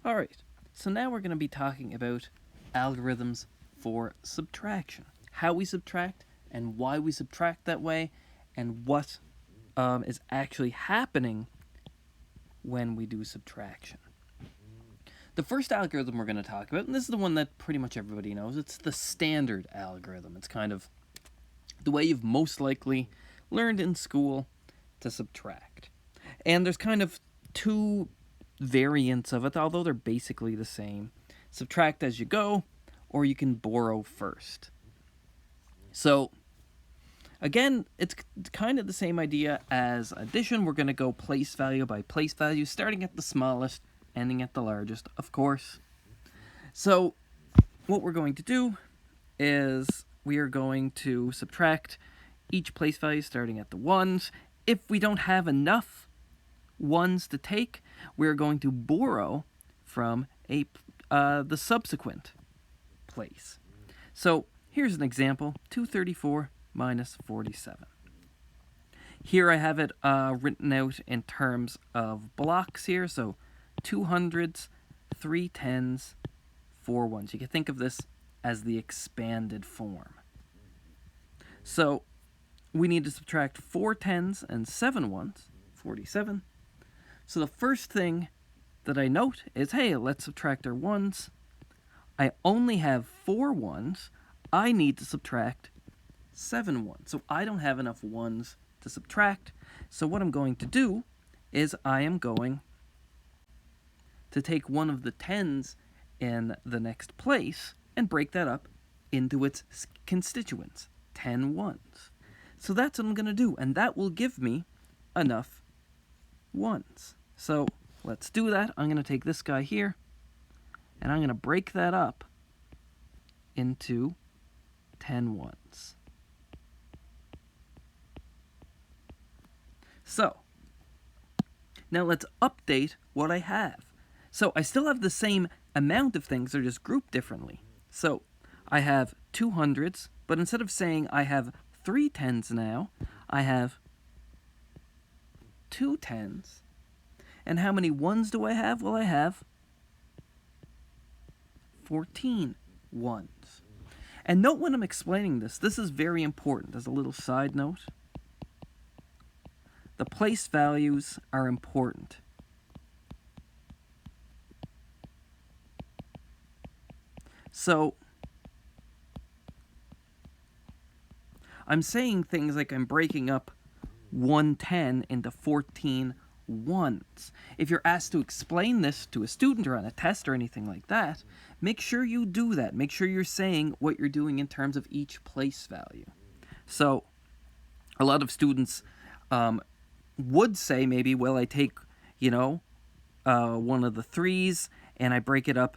Alright, so now we're going to be talking about algorithms for subtraction. How we subtract and why we subtract that way, and what is actually happening when we do subtraction. The first algorithm we're going to talk about, and this is the one that pretty much everybody knows, it's the standard algorithm. It's kind of the way you've most likely learned in school to subtract. And there's kind of two variants of it, although they're basically the same. Subtract as you go, or you can borrow first. So again, it's kind of the same idea as addition. We're going to go place value by place value, starting at the smallest, ending at the largest, of course. So what we're going to do is we are going to subtract each place value starting at the ones. If we don't have enough ones to take, we're going to borrow from the subsequent place. So here's an example, 234 minus 47. Here I have it written out in terms of blocks here, so 2 hundreds, 3 tens, 4 ones. You can think of this as the expanded form. So we need to subtract 4 tens and 7 ones, 47. So the first thing that I note is, hey, let's subtract our ones. I only have 4 ones. I need to subtract 7 ones. So I don't have enough ones to subtract. So what I'm going to do is I am going to take one of the tens in the next place and break that up into its constituents, 10 ones. So that's what I'm going to do, and that will give me enough ones. So let's do that. I'm going to take this guy here, and I'm going to break that up into 10 ones. So now let's update what I have. So I still have the same amount of things, they're just grouped differently. So I have 2 hundreds, but instead of saying I have 3 tens now, I have 2 tens. And how many ones do I have? Well, I have 14 ones. And note when I'm explaining this, this is very important as a little side note. The place values are important. So I'm saying things like I'm breaking up 110 into 14 ones. If you're asked to explain this to a student or on a test or anything like that, make sure you do that. Make sure you're saying what you're doing in terms of each place value. So a lot of students would say maybe, well, I take, one of the 3s and I break it up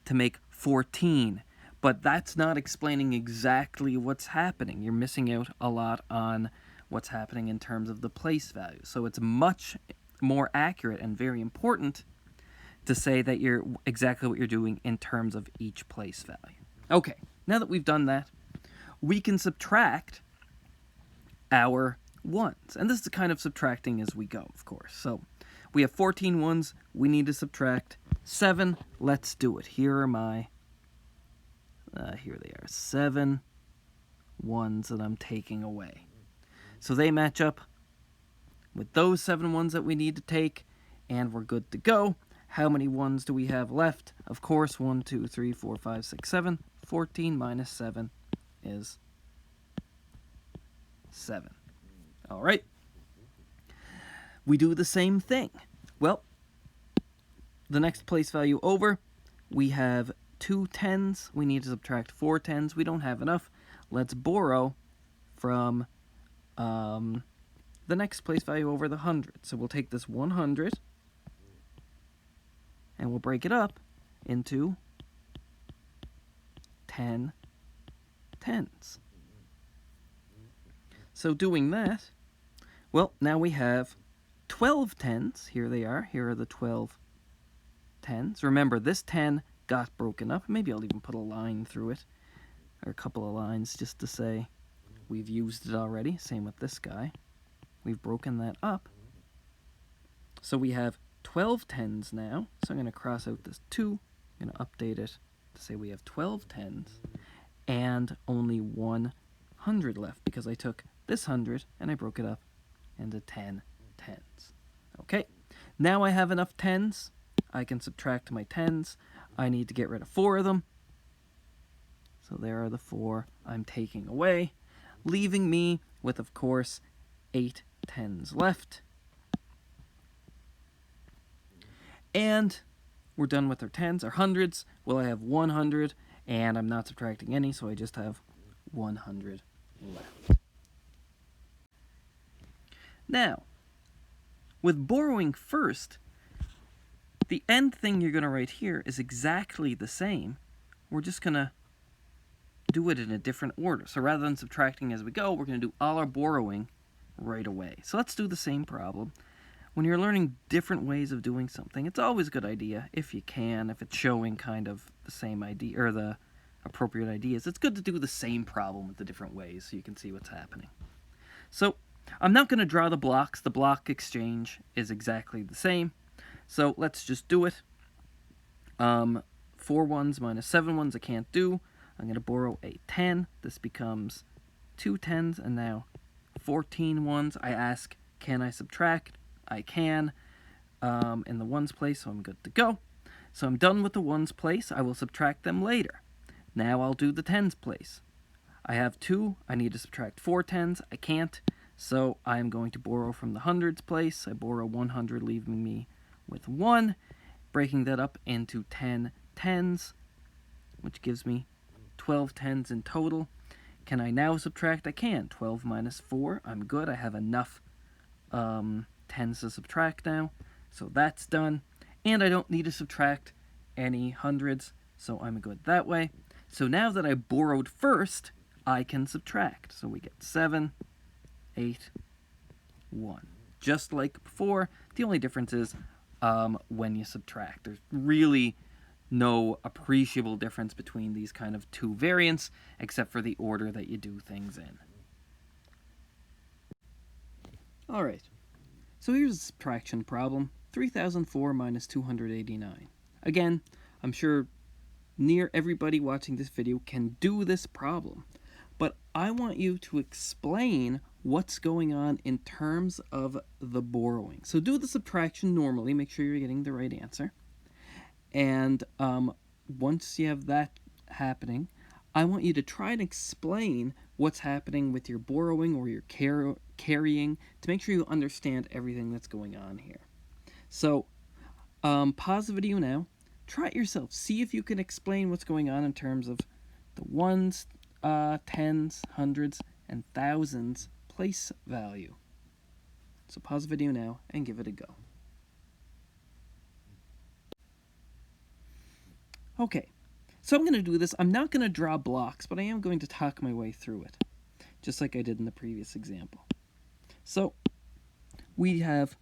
to make 14. But that's not explaining exactly what's happening. You're missing out a lot on what's happening in terms of the place value. So it's much more accurate and very important to say that you're exactly what you're doing in terms of each place value. Okay, now that we've done that, we can subtract our ones. And this is the kind of subtracting as we go, of course. So we have 14 ones. We need to subtract 7. Let's do it. Here are my, here they are, 7 ones that I'm taking away. So they match up with those 7 ones that we need to take, and we're good to go. How many ones do we have left? Of course, 1, 2, 3, 4, 5, 6, 7. 14 minus 7 is 7. All right. We do the same thing. Well, the next place value over, we have 2 tens. We need to subtract 4 tens. We don't have enough. Let's borrow from the next place value over the 100. So we'll take this 100 and we'll break it up into 10 tens. So doing that, well, now we have 12 tens. Here they are. Here are the 12 tens. Remember, this 10 got broken up. Maybe I'll even put a line through it, or a couple of lines just to say we've used it already. Same with this guy. We've broken that up. So we have 12 tens now. So I'm going to cross out this 2. I'm going to update it to say we have 12 tens and only 100 left because I took this 100 and I broke it up into 10 tens. Okay, now I have enough tens. I can subtract my tens. I need to get rid of 4 of them. So there are the 4 I'm taking away, leaving me with, of course, 8 tens left. And we're done with our tens. Our hundreds, well, I have 100, and I'm not subtracting any, so I just have 100 left. Now, with borrowing first, the end thing you're going to write here is exactly the same. We're just going to do it in a different order. So rather than subtracting as we go, we're going to do all our borrowing right away. So let's do the same problem. When you're learning different ways of doing something, it's always a good idea, if you can, if it's showing kind of the same idea, or the appropriate ideas, it's good to do the same problem with the different ways so you can see what's happening. So I'm not going to draw the blocks. The block exchange is exactly the same. So let's just do it. 4 ones minus 7 ones I can't do. I'm going to borrow a 10. This becomes 2 tens and now 14 ones. I ask, can I subtract? I can in the ones place, so I'm good to go. So I'm done with the ones place. I will subtract them later. Now I'll do the tens place. I have 2. I need to subtract 4 tens. I can't. So I'm going to borrow from the hundreds place. I borrow 100, leaving me with 1, breaking that up into 10 tens, which gives me 12 tens in total. Can I now subtract? I can. 12 minus 4. I'm good. I have enough tens to subtract now. So that's done. And I don't need to subtract any hundreds, so I'm good that way. So now that I borrowed first, I can subtract. So we get 7, 8, 1. Just like before, the only difference is when you subtract. There's really no appreciable difference between these kind of two variants, except for the order that you do things in. Alright, so here's a subtraction problem. 3004 minus 289. Again, I'm sure near everybody watching this video can do this problem, but I want you to explain what's going on in terms of the borrowing. So do the subtraction normally, make sure you're getting the right answer. And once you have that happening, I want you to try and explain what's happening with your borrowing or your carrying to make sure you understand everything that's going on here. So pause the video now, try it yourself, see if you can explain what's going on in terms of the ones, tens, hundreds, and thousands place value. So pause the video now and give it a go. Okay, so I'm going to do this. I'm not going to draw blocks, but I am going to talk my way through it, just like I did in the previous example. So we have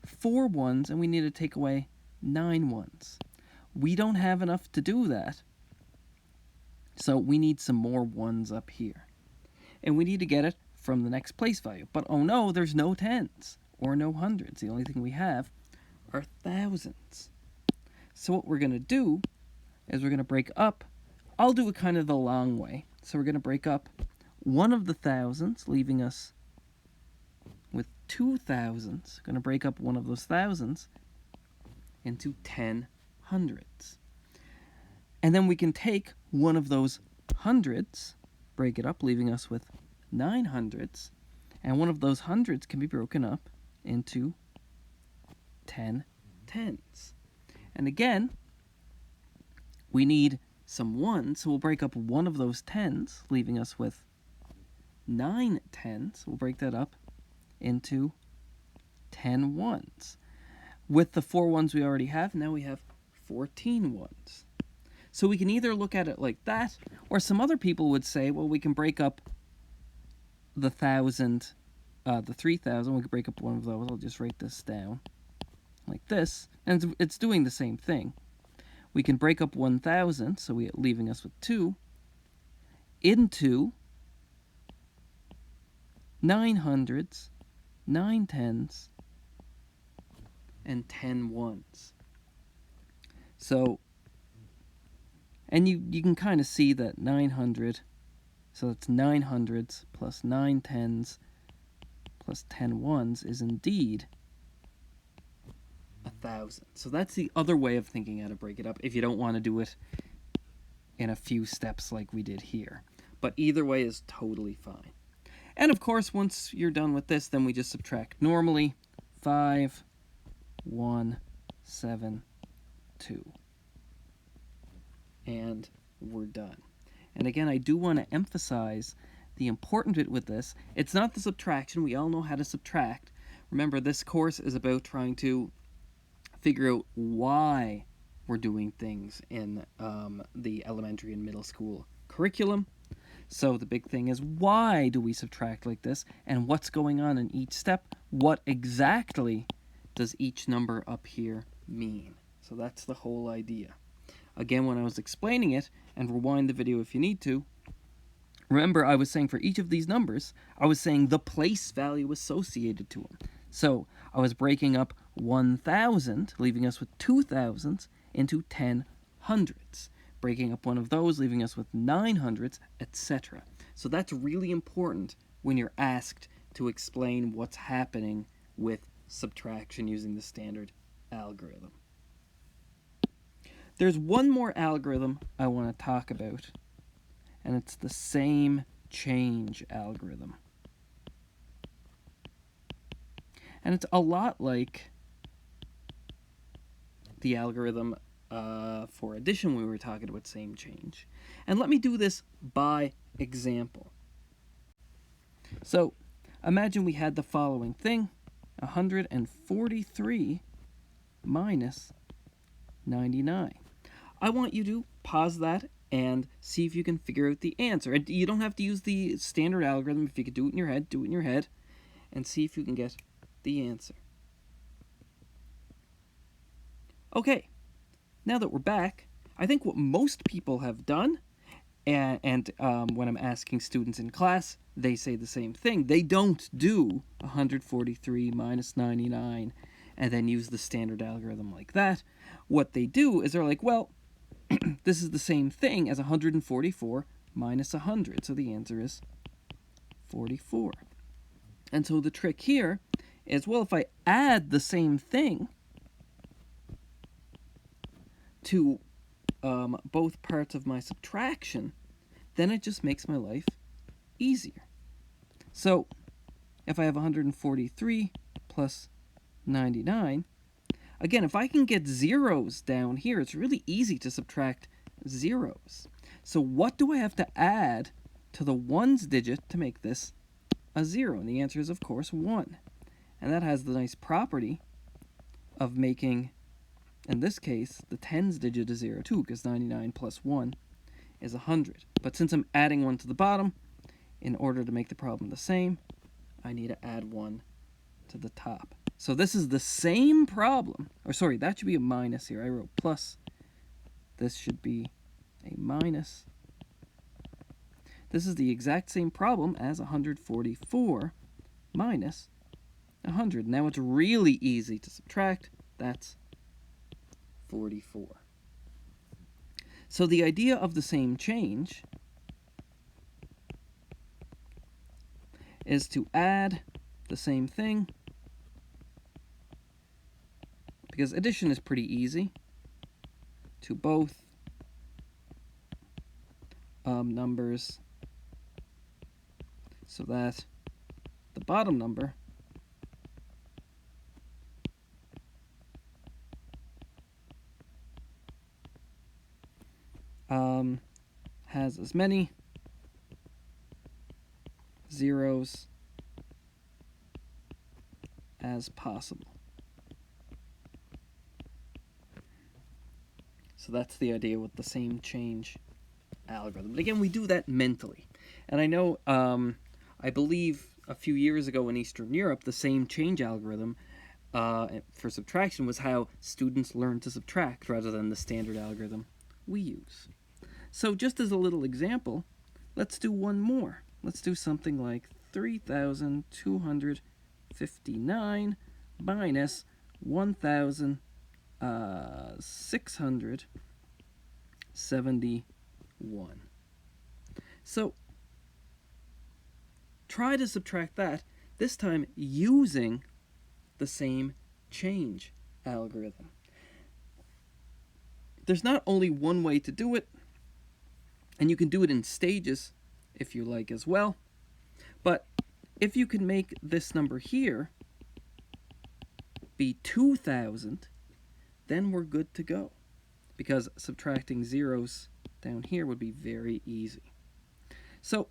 4 ones, and we need to take away 9 ones. We don't have enough to do that, so we need some more ones up here. And we need to get it from the next place value. But oh no, there's no tens or no hundreds. The only thing we have are thousands. So what we're going to do is we're going to break up. I'll do it kind of the long way. So we're going to break up one of the thousands, leaving us with 2 thousands. Going to break up one of those thousands into 10 hundreds. And then we can take one of those hundreds, break it up, leaving us with 9 hundreds. And one of those hundreds can be broken up into 10 tens. And again, we need some ones, so we'll break up one of those tens, leaving us with 9 tens. We'll break that up into 10 ones. With the 4 ones we already have, now we have 14 ones. So we can either look at it like that, or some other people would say, well, we can break up the 1,000, the 3,000, we could break up one of those. I'll just write this down like this, and it's doing the same thing. We can break up 1,000, so we're leaving us with 2, into 9 hundreds, 9 tens, and 10 ones. So, and you can kind of see that 900, so it's 9 hundreds plus 9 tens plus 10 ones is indeed 1,000. So that's the other way of thinking how to break it up if you don't want to do it in a few steps like we did here. But either way is totally fine. And of course, once you're done with this, then we just subtract normally. 5, 1, 7, 2. And we're done. And again, I do want to emphasize the important bit with this. It's not the subtraction. We all know how to subtract. Remember, this course is about trying to figure out why we're doing things in the elementary and middle school curriculum. So the big thing is, why do we subtract like this? And what's going on in each step? What exactly does each number up here mean? So that's the whole idea. Again, when I was explaining it, and rewind the video if you need to, remember I was saying for each of these numbers, I was saying the place value associated to them. So I was breaking up 1,000, leaving us with 2,000s, into 10 hundreds. Breaking up one of those, leaving us with 900s, etc. So that's really important when you're asked to explain what's happening with subtraction using the standard algorithm. There's one more algorithm I want to talk about, and it's the same change algorithm. And it's a lot like the algorithm for addition when we were talking about same change. And let me do this by example. So imagine we had the following thing: 143 minus 99. I want you to pause that and see if you can figure out the answer. And you don't have to use the standard algorithm. If you could do it in your head, do it in your head, and see if you can get the answer. Okay, now that we're back, I think what most people have done, and when I'm asking students in class, they say the same thing. They don't do 143 minus 99 and then use the standard algorithm like that. What they do is they're like, well, this is the same thing as 144 minus 100. So the answer is 44. And so the trick here is, well, if I add the same thing to both parts of my subtraction, then it just makes my life easier. So if I have 143 plus 99, again, if I can get zeros down here, it's really easy to subtract zeros. So what do I have to add to the ones digit to make this a 0? And the answer is, of course, 1. And that has the nice property of making, in this case, the tens digit a 0 too, because 99 plus 1 is 100. But since I'm adding 1 to the bottom, in order to make the problem the same, I need to add 1 to the top. So this is the same problem. Or sorry, that should be a minus here. I wrote plus. This should be a minus. This is the exact same problem as 144 minus 100. Now it's really easy to subtract. That's 44. So the idea of the same change is to add the same thing, because addition is pretty easy, to both numbers, so that the bottom number has as many zeros as possible. So that's the idea with the same change algorithm. But again, we do that mentally. And I know, I believe a few years ago in Eastern Europe, the same change algorithm for subtraction was how students learned to subtract rather than the standard algorithm we use. So just as a little example, let's do one more. Let's do something like 3,259 minus 1,671. So try to subtract that, this time using the same change algorithm. There's not only one way to do it, and you can do it in stages if you like as well, but if you can make this number here be 2,000, then we're good to go, because subtracting zeros down here would be very easy. So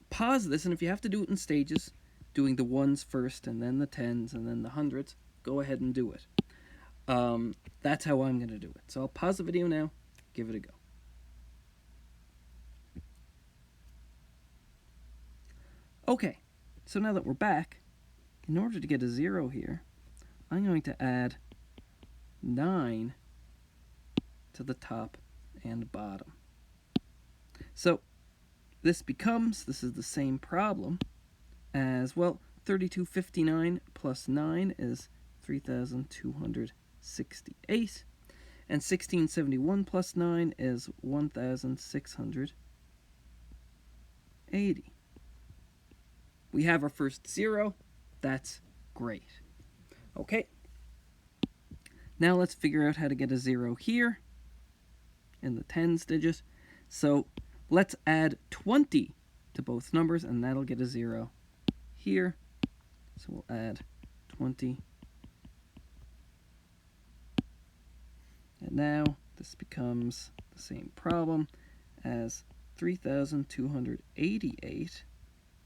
pause this, and if you have to do it in stages, doing the ones first and then the tens and then the hundreds, go ahead and do it. That's how I'm going to do it. So I'll pause the video now, give it a go. Okay, so now that we're back, in order to get a 0 here, I'm going to add 9 to the top and bottom. So this is the same problem as, well, 3259 plus 9 is 3,268. And 1671 plus 9 is 1,680. We have our first 0. That's great. Okay. Now let's figure out how to get a 0 here in the tens digit. So let's add 20 to both numbers, and that'll get a 0 here. So we'll add 20. And now this becomes the same problem as 3,288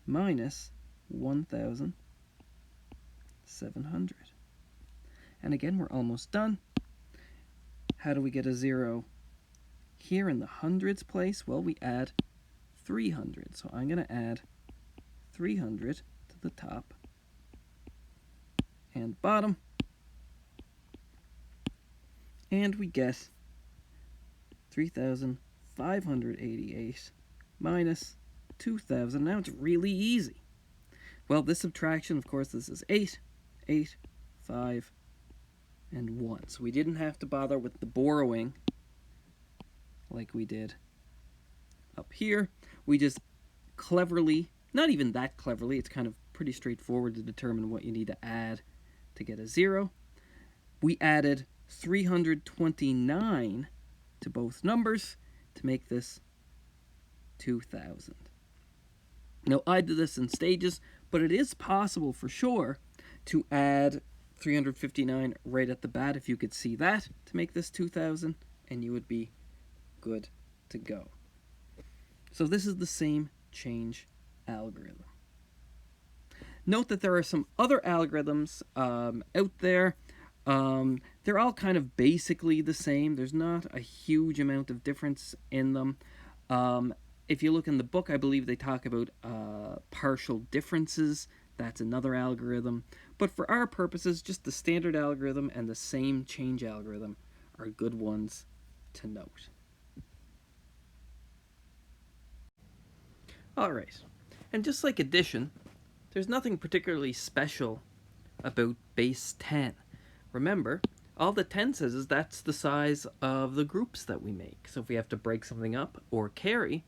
minus 1,700. And again, we're almost done. How do we get a 0 here in the hundreds place? Well, we add 300. So I'm going to add 300 to the top and bottom. And we get 3,588 minus 2,000. Now it's really easy. Well, this subtraction, of course, this is 8, 8, 5, and 1. So we didn't have to bother with the borrowing like we did up here. We just cleverly, not even that cleverly, it's kind of pretty straightforward to determine what you need to add to get a 0. We added 329 to both numbers to make this 2,000. Now, I did this in stages, but it is possible for sure to add 359 right at the bat, if you could see that, to make this 2,000, and you would be good to go. So this is the same change algorithm. Note that there are some other algorithms out there. They're all kind of basically the same. There's not a huge amount of difference in them. If you look in the book, I believe they talk about partial differences. That's another algorithm. But for our purposes, just the standard algorithm and the same change algorithm are good ones to note. Alright, and just like addition, there's nothing particularly special about base 10. Remember, all the 10 says is that's the size of the groups that we make. So if we have to break something up or carry,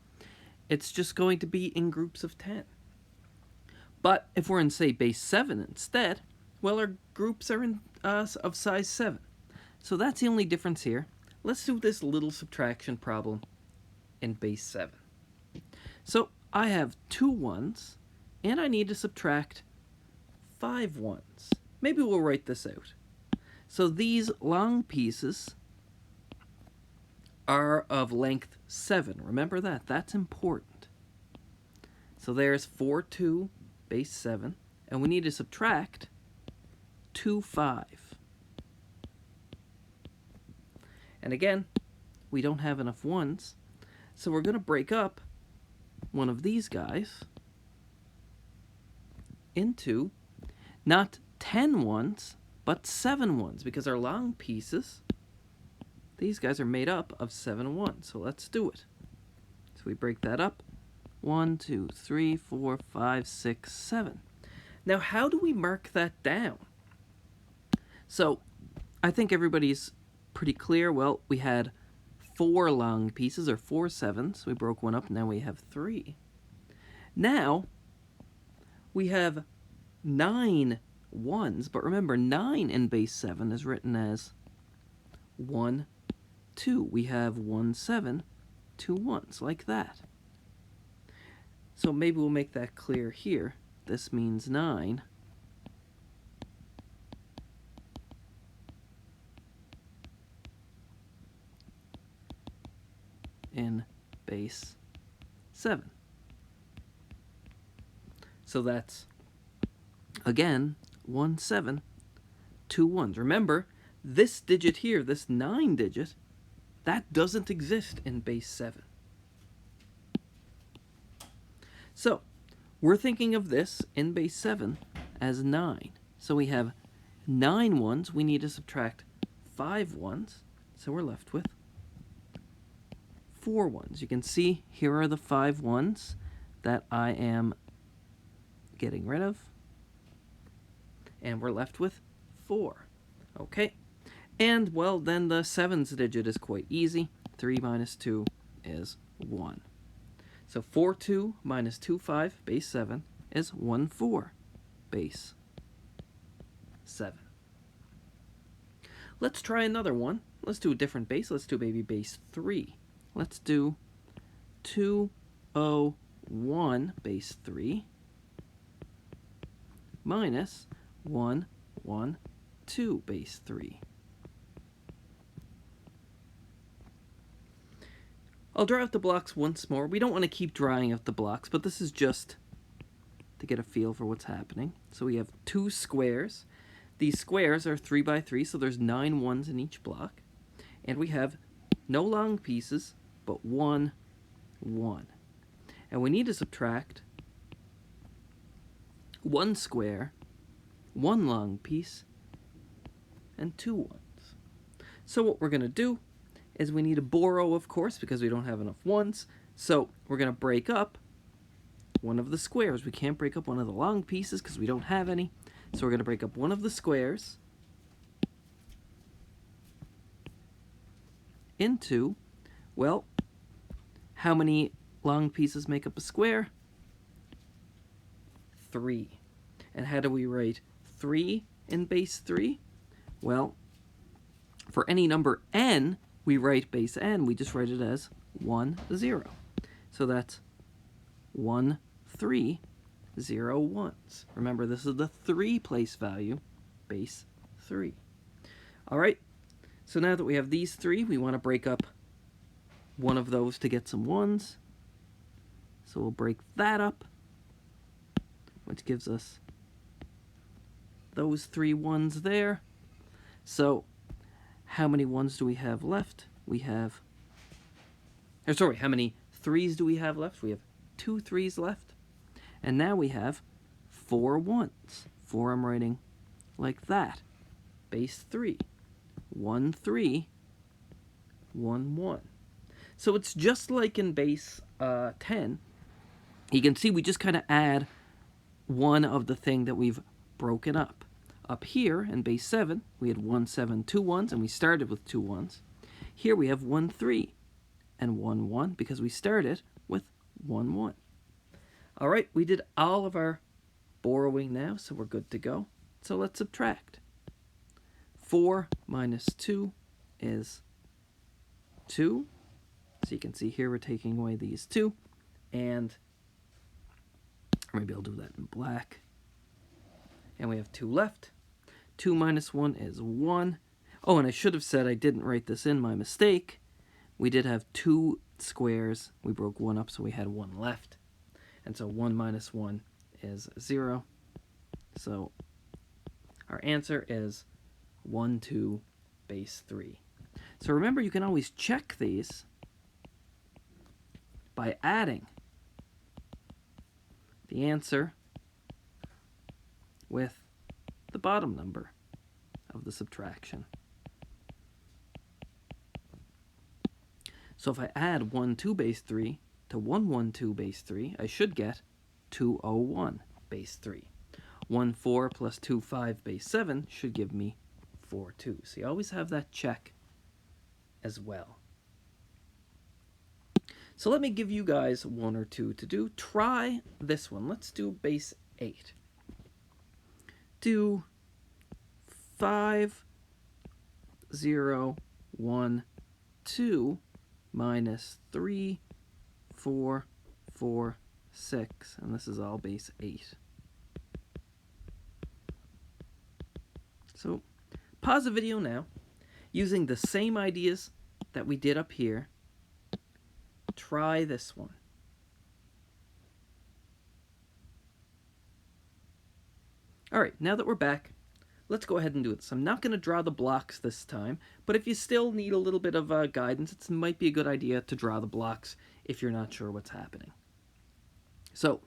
it's just going to be in groups of 10. But if we're in, say, base 7 instead, well, our groups are in of size 7. So that's the only difference here. Let's do this little subtraction problem in base 7. So I have 2 1s, and I need to subtract 5 1s. Maybe we'll write this out. So these long pieces are of length 7. Remember that. That's important. So there's 4, 2, base 7. And we need to subtract 2, 5. And again, we don't have enough 1s. So we're going to break up one of these guys into not 10 1s, but 7 1s, because our long pieces, these guys are made up of 7 1s. So let's do it. So we break that up. 1, 2, 3, 4, 5, 6, 7. Now, how do we mark that down? So I think everybody's pretty clear. Well, we had 4 long pieces, or 4 sevens. We broke one up, now we have 3. Now we have 9 ones, but remember 9 in base 7 is written as 1, 2. We have 1, 7, 2 ones, like that. So maybe we'll make that clear here. This means 9. In base 7. So that's, again, 1, 7, 2 ones. Remember, this digit here, this 9 digit, that doesn't exist in base 7. So we're thinking of this in base 7 as 9. So we have 9 ones. We need to subtract 5 ones. So we're left with 4 ones. You can see here are the 5 ones that I am getting rid of. And we're left with 4. Okay. And, well, then the 7's digit is quite easy. 3 minus 2 is 1. So 4, 2 minus 2, 5, base 7 is 1, 4, base 7. Let's try another one. Let's do a different base. Let's do maybe base 3. Let's do 2, 0, 1, base 3, minus 1, 1, 2, base 3. I'll draw out the blocks once more. We don't want to keep drawing out the blocks, but this is just to get a feel for what's happening. So we have 2 squares. These squares are 3 by 3, so there's 9 ones in each block. And we have no long pieces, but 1, 1. And we need to subtract 1 square, 1 long piece, and 2 ones. So what we're going to do is we need to borrow, of course, because we don't have enough ones. So we're going to break up one of the squares. We can't break up one of the long pieces because we don't have any. So we're going to break up one of the squares into, well, how many long pieces make up a square? 3. And how do we write 3 in base 3? Well, for any number n, we write base n, we just write it as 1, 0. So that's 1, 3, 0 ones. Remember, this is the 3 place value, base 3. All right, so now that we have these 3, we want to break up one of those to get some ones. So we'll break that up, which gives us those 3 ones there. So how many ones do we have left? We have, or sorry, how many 3's do we have left? We have 2 3's left. And now we have 4 ones. 4 I'm writing like that. Base 3. 1, 3, 1, 1. So it's just like in base 10. You can see we just kind of add one of the thing that we've broken up. Up here in base 7, we had 1, 7, 2 ones, and we started with 2 ones. Here we have 1, 3, and 1, 1, because we started with 1, 1. All right, we did all of our borrowing now, so we're good to go. So let's subtract. 4 minus 2 is 2. So you can see here we're taking away these 2, and maybe I'll do that in black. And we have 2 left. 2 minus 1 is 1. Oh, and I should have said I didn't write this in, my mistake. We did have 2 squares. We broke 1 up, so we had 1 left. And so 1 minus 1 is 0. So our answer is 1, 2, base 3. So remember, you can always check these by adding the answer with the bottom number of the subtraction. So if I add 1, 2, base 3 to 1, 1, 2, base 3, I should get 2, 0, 1, base 3. 1, 4 plus 2, 5, base 7 should give me 4 too. So you always have that check as well. So let me give you guys one or two to do. Try this one. Let's do base 8. Do 5, 0, 1, 2 minus 3, 4, 4, 6. And this is all base 8. So pause the video now. Using the same ideas that we did up here, try this one. Alright, now that we're back, let's go ahead and do this. I'm not going to draw the blocks this time, but if you still need a little bit of guidance, it might be a good idea to draw the blocks if you're not sure what's happening. So,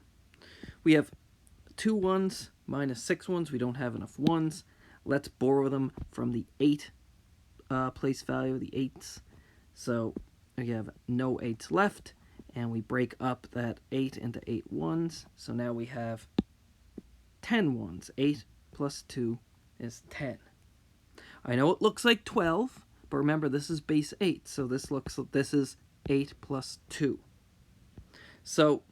we have 2 1s minus 6 1s. We don't have enough 1s. Let's borrow them from the 8 place value, the 8s. So, we have no 8s left, and we break up that 8 into 8 1s. So now we have 10 1s. 8 plus 2 is 10. I know it looks like 12, but remember this is base 8, so this is 8 plus 2. So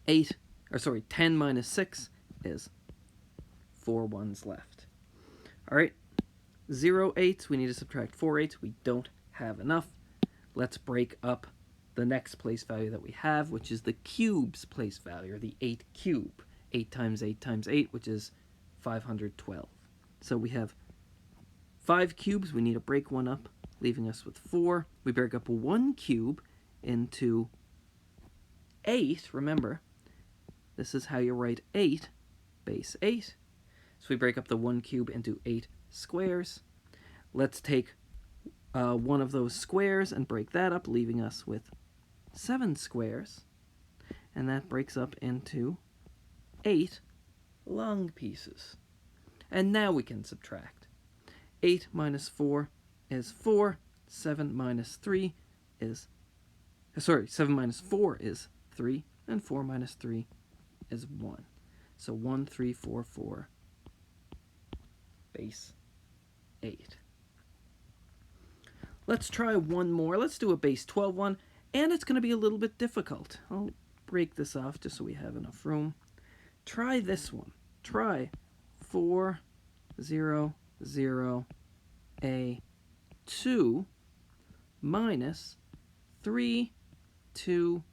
10 minus 6 is 4 1s left. All right, 0 8s, we need to subtract 4 8s. We don't have enough. Let's break up the next place value that we have, which is the cube's place value, or the 8 cube. 8 times 8 times 8, which is 512. So we have 5 cubes. We need to break one up, leaving us with 4. We break up 1 cube into 8. Remember, this is how you write 8, base 8. So we break up the 1 cube into 8 squares. Let's take one of those squares and break that up, leaving us with 7 squares. And that breaks up into 8 long pieces. And now we can subtract. 8 minus 4 is 4. 7 minus 3 is... 7 minus 4 is 3. And 4 minus 3 is 1. So 1, 3, 4, 4, base 8. Let's try one more. Let's do a base 12 one, and it's going to be a little bit difficult. I'll break this off just so we have enough room. Try this one. Try 4, 0, 0, A, 2 minus 3, 2,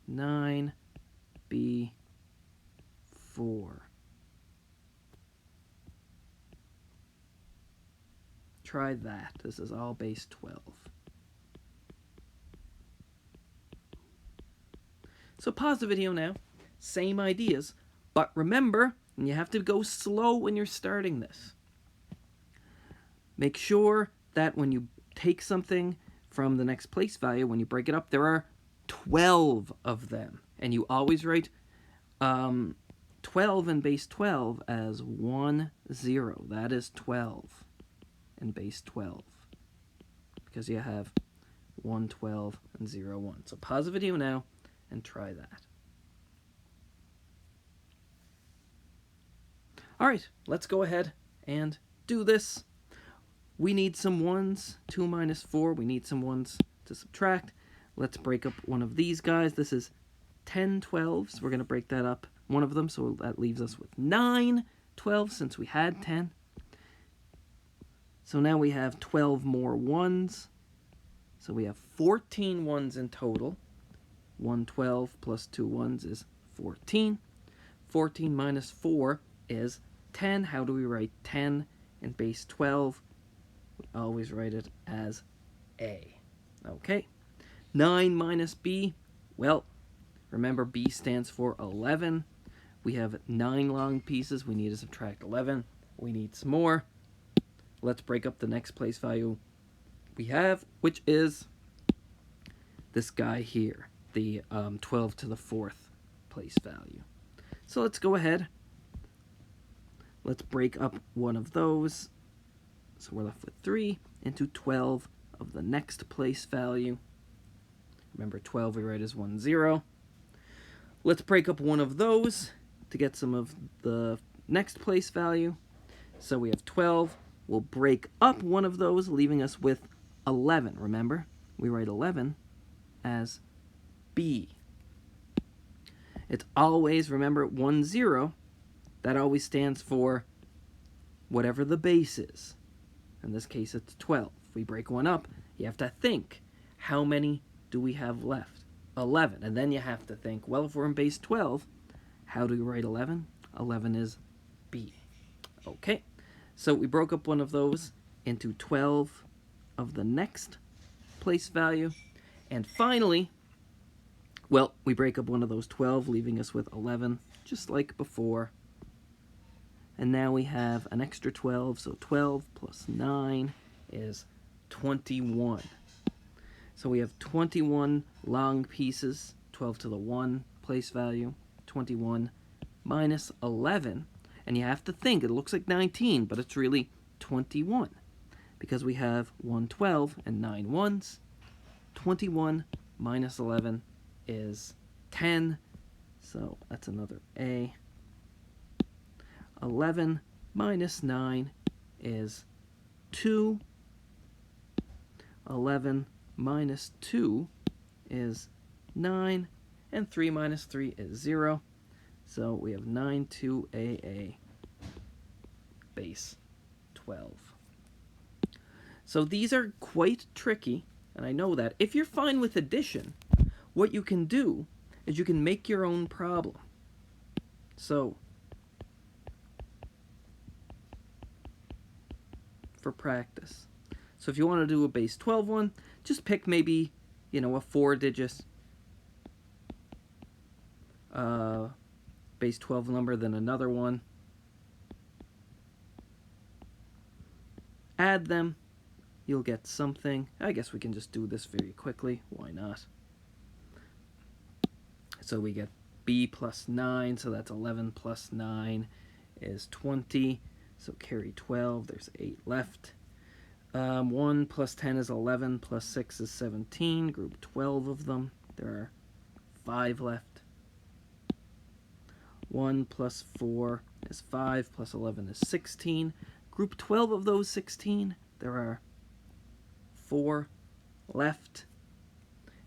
9, B, 4. Try that. This is all base 12. So pause the video now. Same ideas, but remember, and you have to go slow when you're starting this. Make sure that when you take something from the next place value, when you break it up, there are 12 of them. And you always write 12 in base 12 as 1, 0. That is 12 in base 12. Because you have 1, 12, and 0, 1. So pause the video now and try that. Alright, let's go ahead and do this. We need some 1s. 2 minus 4. We need some 1s to subtract. Let's break up one of these guys. This is 10 12s. We're going to break that up, one of them, so that leaves us with 9 12 since we had 10. So now we have 12 more 1s. So we have 14 1s in total. 1 12 plus 2 1s is 14. 14 minus 4 is 10. How do we write 10 in base 12? We always write it as A. Okay. 9 minus B. Well, remember B stands for 11. We have 9 long pieces. We need to subtract 11. We need some more. Let's break up the next place value we have, which is this guy here, the 12 to the 4th place value. So let's go ahead. Let's break up one of those. So we're left with 3 into 12 of the next place value. Remember, 12 we write as 1, 0. Let's break up one of those to get some of the next place value. So we have 12. We'll break up one of those, leaving us with 11. Remember, we write 11 as B. It's always, remember, 1, 0. That always stands for whatever the base is. In this case, it's 12. If we break one up, you have to think, how many do we have left? 11. And then you have to think, well, if we're in base 12, how do we write 11? 11 is B. Okay, so we broke up one of those into 12 of the next place value. And finally, well, we break up one of those 12, leaving us with 11, just like before. And now we have an extra 12, so 12 plus 9 is 21. So we have 21 long pieces, 12 to the 1 place value, 21 minus 11. And you have to think, it looks like 19, but it's really 21. Because we have 1 12 and 9 ones. 21 minus 11 is 10. So that's another A. 11 minus 9 is 2. 11 minus 2 is 9. And 3 minus 3 is 0. So we have 9 2AA base 12. So these are quite tricky, and I know that. If you're fine with addition, what you can do is you can make your own problem. So for practice. So if you want to do a base 12 one, just pick maybe, a 4-digit base 12 number, then another one. Add them, you'll get something. I guess we can just do this very quickly. Why not? So we get B plus 9, so that's 11 plus 9 is 20. So carry 12, there's 8 left. 1 plus 10 is 11, plus 6 is 17. Group 12 of them. There are 5 left. 1 plus 4 is 5, plus 11 is 16. Group 12 of those 16, there are 4 left.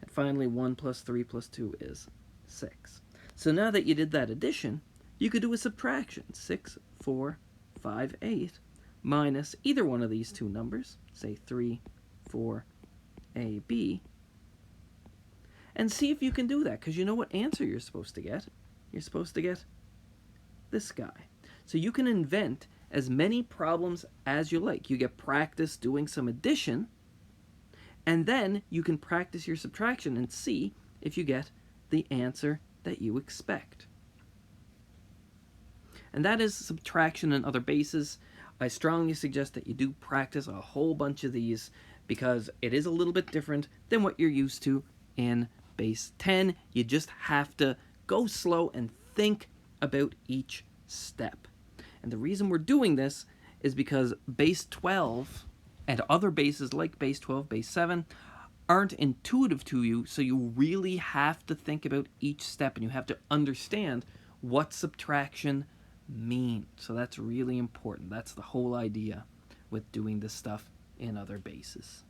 And finally, 1 plus 3 plus 2 is 6. So now that you did that addition, you could do a subtraction. 6, 4, 5, 8, minus either one of these two numbers, say 3, 4, A, B, and see if you can do that, because you know what answer you're supposed to get. You're supposed to get this guy. So you can invent as many problems as you like. You get practice doing some addition, and then you can practice your subtraction and see if you get the answer that you expect. And that is subtraction and other bases. I strongly suggest that you do practice a whole bunch of these because it is a little bit different than what you're used to in base 10. You just have to go slow and think about each step. And the reason we're doing this is because base 12 and other bases like base 12, base 7 aren't intuitive to you, so you really have to think about each step and you have to understand what subtraction means. So that's really important. That's the whole idea with doing this stuff in other bases.